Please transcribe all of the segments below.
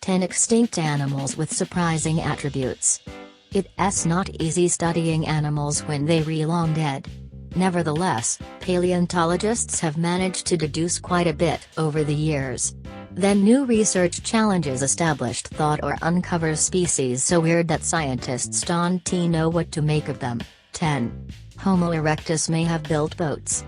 Ten extinct animals with surprising attributes. It's not easy studying animals when they're long dead. Nevertheless, paleontologists have managed to deduce quite a bit over the years. Then new research challenges established thought or uncovers species so weird that scientists don't know what to make of them. 10. Homo erectus may have built boats.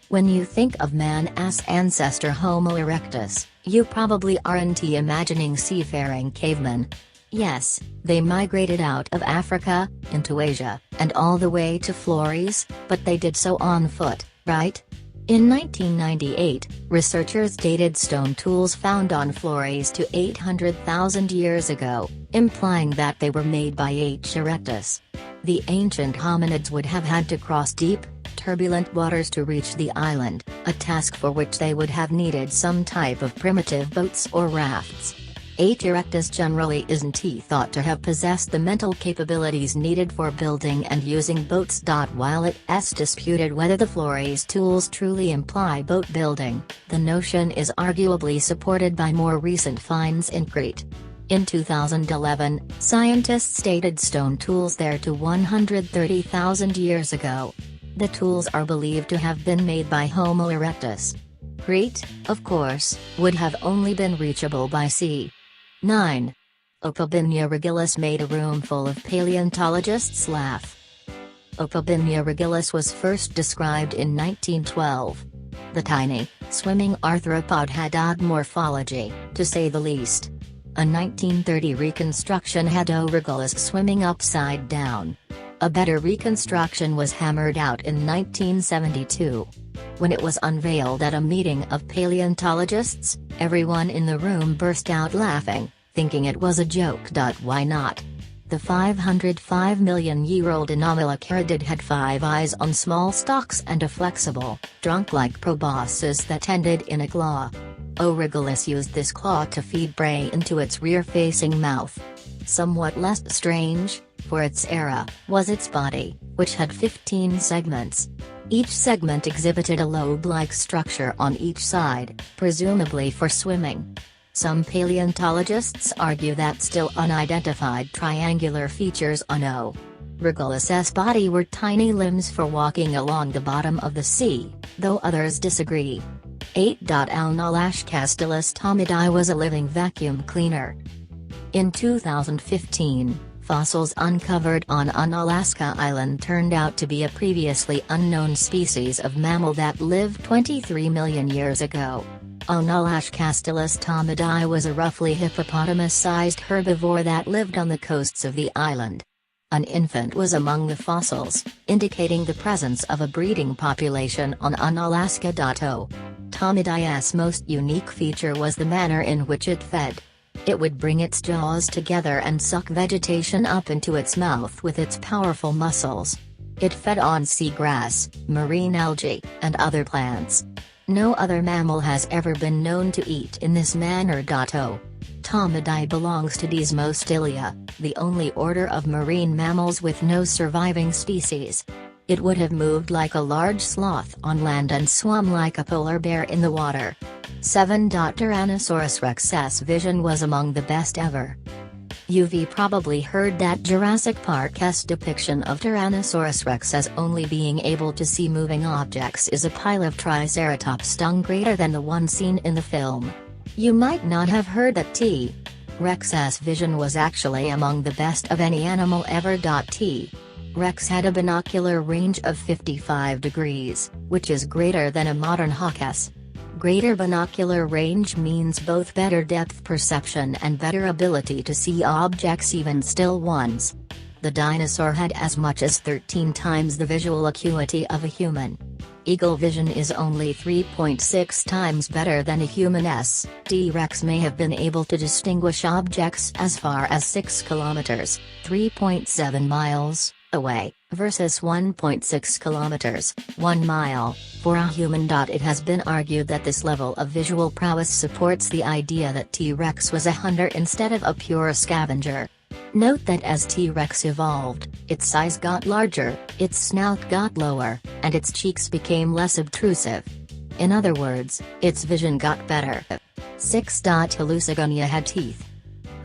When you think of man's ancestor Homo erectus, you probably aren't imagining seafaring cavemen. Yes, they migrated out of Africa, into Asia, and all the way to Flores, but they did so on foot, right? In 1998, researchers dated stone tools found on Flores to 800,000 years ago, implying that they were made by H. erectus. The ancient hominids would have had to cross deep, turbulent waters to reach the island, a task for which they would have needed some type of primitive boats or rafts. H. erectus generally isn't thought to have possessed the mental capabilities needed for building and using boats. While it's disputed whether the Flores tools truly imply boat building, the notion is arguably supported by more recent finds in Crete. In 2011, scientists dated stone tools there to 130,000 years ago. The tools are believed to have been made by Homo erectus. Crete, of course, would have only been reachable by sea. 9. Opabinia regilis made a room full of paleontologists laugh. Opabinia regilis was first described in 1912. The tiny, swimming arthropod had odd morphology, to say the least. A 1930 reconstruction had O. regilis swimming upside down. A better reconstruction was hammered out in 1972. When it was unveiled at a meeting of paleontologists, everyone in the room burst out laughing, thinking it was a joke. Why not? The 505-million-year-old Anomalocaridid had 5 eyes on small stalks and a flexible, trunk-like proboscis that ended in a claw. O. regilis used this claw to feed prey into its rear-facing mouth. Somewhat less strange, for its era, was its body, which had 15 segments. Each segment exhibited a lobe-like structure on each side, presumably for swimming. Some paleontologists argue that still unidentified triangular features on O. regilis's body were tiny limbs for walking along the bottom of the sea, though others disagree. 8. Unalashcastylus tomidi was a living vacuum cleaner. In 2015, fossils uncovered on Unalaska Island turned out to be a previously unknown species of mammal that lived 23 million years ago. Unalashcastylus tomidi was a roughly hippopotamus-sized herbivore that lived on the coasts of the island. An infant was among the fossils, indicating the presence of a breeding population on Unalaska. Tomidi's most unique feature was the manner in which it fed. It would bring its jaws together and suck vegetation up into its mouth with its powerful muscles. It fed on seagrass, marine algae, and other plants. No other mammal has ever been known to eat in this manner. O. Tomidi belongs to Desmostylia, the only order of marine mammals with no surviving species. It would have moved like a large sloth on land and swum like a polar bear in the water. 7. Tyrannosaurus rex's vision was among the best ever. You've probably heard that Jurassic Park's depiction of Tyrannosaurus rex as only being able to see moving objects is a pile of Triceratops dung greater than the one seen in the film. You might not have heard that T. Rex's vision was actually among the best of any animal ever. T. Rex had a binocular range of 55 degrees, which is greater than a modern hawk's. Greater binocular range means both better depth perception and better ability to see objects, even still ones. The dinosaur had as much as 13 times the visual acuity of a human. Eagle vision is only 3.6 times better than a human's. T-Rex may have been able to distinguish objects as far as 6 kilometers, 3.7 miles, away, versus 1.6 kilometers, 1 mile, for a human. It has been argued that this level of visual prowess supports the idea that T-Rex was a hunter instead of a pure scavenger. Note that as T-Rex evolved, its size got larger, its snout got lower, and its cheeks became less obtrusive. In other words, its vision got better. 6. Hallucigenia had teeth.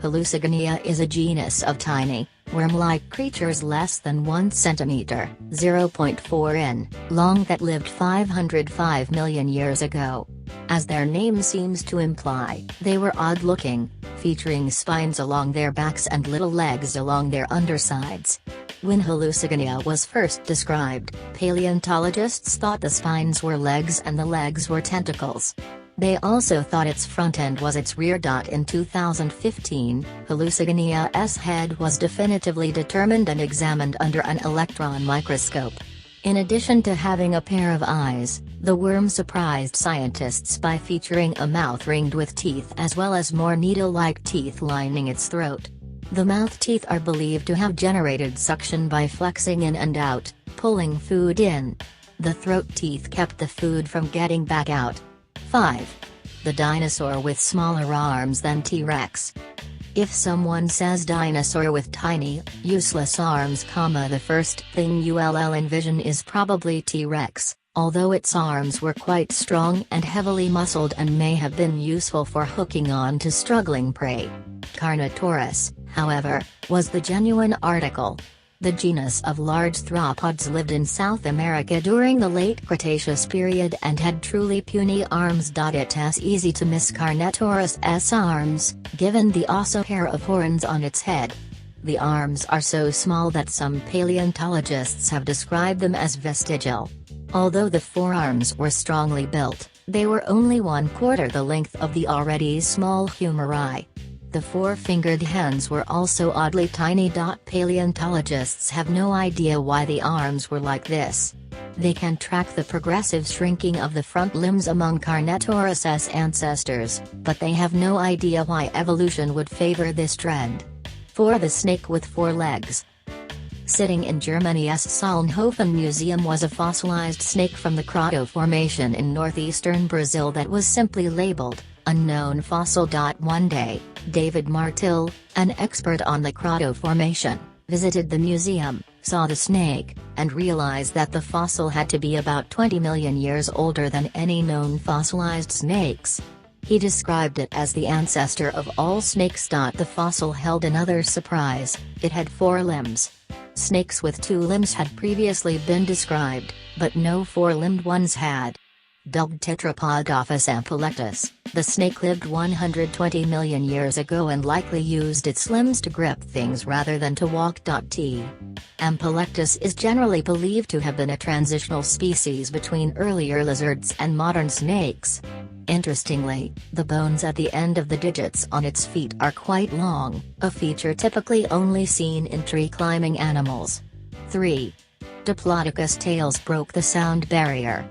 Hallucigenia is a genus of tiny, worm-like creatures less than 1 centimeter (0.4 in) long that lived 505 million years ago. As their name seems to imply, they were odd-looking, featuring spines along their backs and little legs along their undersides. When Hallucigenia was first described, paleontologists thought the spines were legs and the legs were tentacles. They also thought its front end was its rear. In 2015, Hallucigenia's head was definitively determined and examined under an electron microscope. In addition to having a pair of eyes, the worm surprised scientists by featuring a mouth ringed with teeth as well as more needle-like teeth lining its throat. The mouth teeth are believed to have generated suction by flexing in and out, pulling food in. The throat teeth kept the food from getting back out. 5. The dinosaur with smaller arms than T-Rex. If someone says dinosaur with tiny, useless arms, the first thing you'll envision is probably T-Rex, although its arms were quite strong and heavily muscled and may have been useful for hooking on to struggling prey. Carnotaurus, however, was the genuine article. The genus of large theropods lived in South America during the late Cretaceous period and had truly puny arms. It's easy to miss Carnotaurus's arms, given the also pair of horns on its head. The arms are so small that some paleontologists have described them as vestigial. Although the forearms were strongly built, they were only 1/4 the length of the already small humeri. The four-fingered hands were also oddly tiny. Paleontologists have no idea why the arms were like this. They can track the progressive shrinking of the front limbs among Carnotaurus's ancestors, but they have no idea why evolution would favor this trend. 4. The snake with 4 legs. Sitting in Germany's Solnhofen Museum was a fossilized snake from the Crato Formation in northeastern Brazil that was simply labeled, "Unknown fossil." One day, David Martil, an expert on the Crato Formation, visited the museum, saw the snake, and realized that the fossil had to be about 20 million years older than any known fossilized snakes. He described it as the ancestor of all snakes. The fossil held another surprise: it had 4 limbs. Snakes with 2 limbs had previously been described, but no 4-limbed ones had. Dubbed Tetrapodophis ampulectus, the snake lived 120 million years ago and likely used its limbs to grip things rather than to walk. T. ampulectus is generally believed to have been a transitional species between earlier lizards and modern snakes. Interestingly, the bones at the end of the digits on its feet are quite long, a feature typically only seen in tree-climbing animals. 3. Diplodocus tails broke the sound barrier.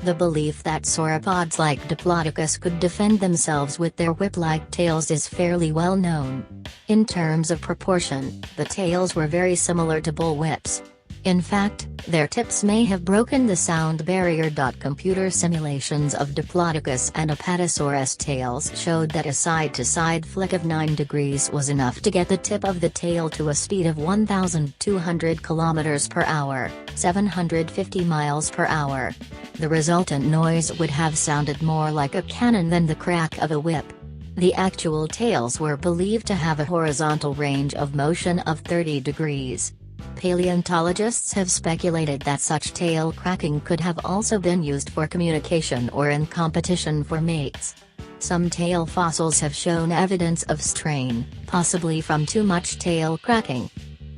The belief that sauropods like Diplodocus could defend themselves with their whip-like tails is fairly well known. In terms of proportion, the tails were very similar to bullwhips. In fact, their tips may have broken the sound barrier. Computer simulations of Diplodocus and Apatosaurus tails showed that a side-to-side flick of 9 degrees was enough to get the tip of the tail to a speed of 1,200 km per hour, 750 miles per hour. The resultant noise would have sounded more like a cannon than the crack of a whip. The actual tails were believed to have a horizontal range of motion of 30 degrees. Paleontologists have speculated that such tail cracking could have also been used for communication or in competition for mates. Some tail fossils have shown evidence of strain, possibly from too much tail cracking.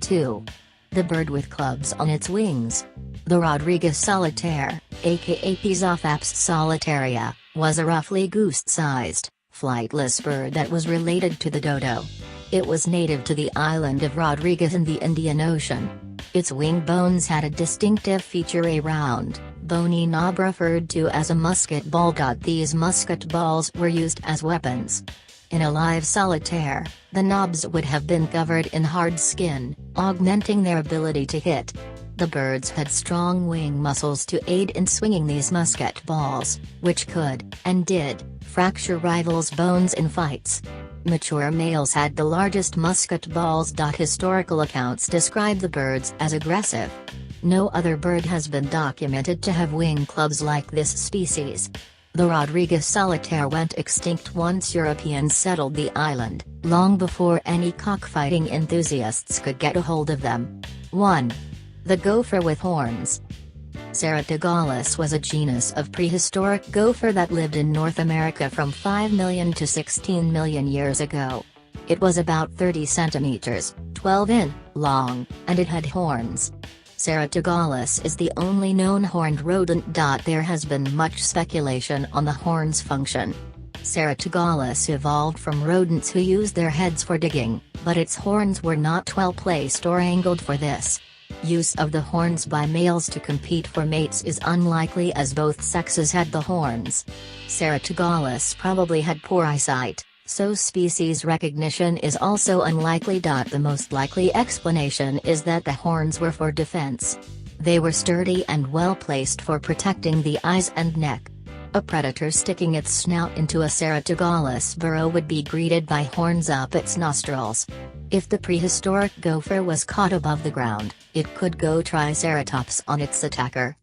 2. The bird with clubs on its wings. The Rodriguez solitaire, aka Pisophaps solitaria, was a roughly goose-sized, flightless bird that was related to the dodo. It was native to the island of Rodriguez in the Indian Ocean. Its wing bones had a distinctive feature: a round, bony knob referred to as a musket ball. These musket balls were used as weapons. In a live solitaire, the knobs would have been covered in hard skin, augmenting their ability to hit. The birds had strong wing muscles to aid in swinging these musket balls, which could, and did, fracture rivals' bones in fights. Mature males had the largest musket balls. Historical accounts describe the birds as aggressive. No other bird has been documented to have wing clubs like this species. The Rodriguez solitaire went extinct once Europeans settled the island, long before any cockfighting enthusiasts could get a hold of them. 1. The gopher with horns. Ceratogalus was a genus of prehistoric gopher that lived in North America from 5 million to 16 million years ago. It was about 30 centimeters, 12 in, long, and it had horns. Ceratogalus is the only known horned rodent. There has been much speculation on the horn's function. Ceratogalus evolved from rodents who use their heads for digging, but its horns were not well placed or angled for this. Use of the horns by males to compete for mates is unlikely as both sexes had the horns. Ceratogalus probably had poor eyesight, so species recognition is also unlikely. The most likely explanation is that the horns were for defense. They were sturdy and well placed for protecting the eyes and neck. A predator sticking its snout into a Ceratogalus burrow would be greeted by horns up its nostrils. If the prehistoric gopher was caught above the ground, it could go triceratops on its attacker.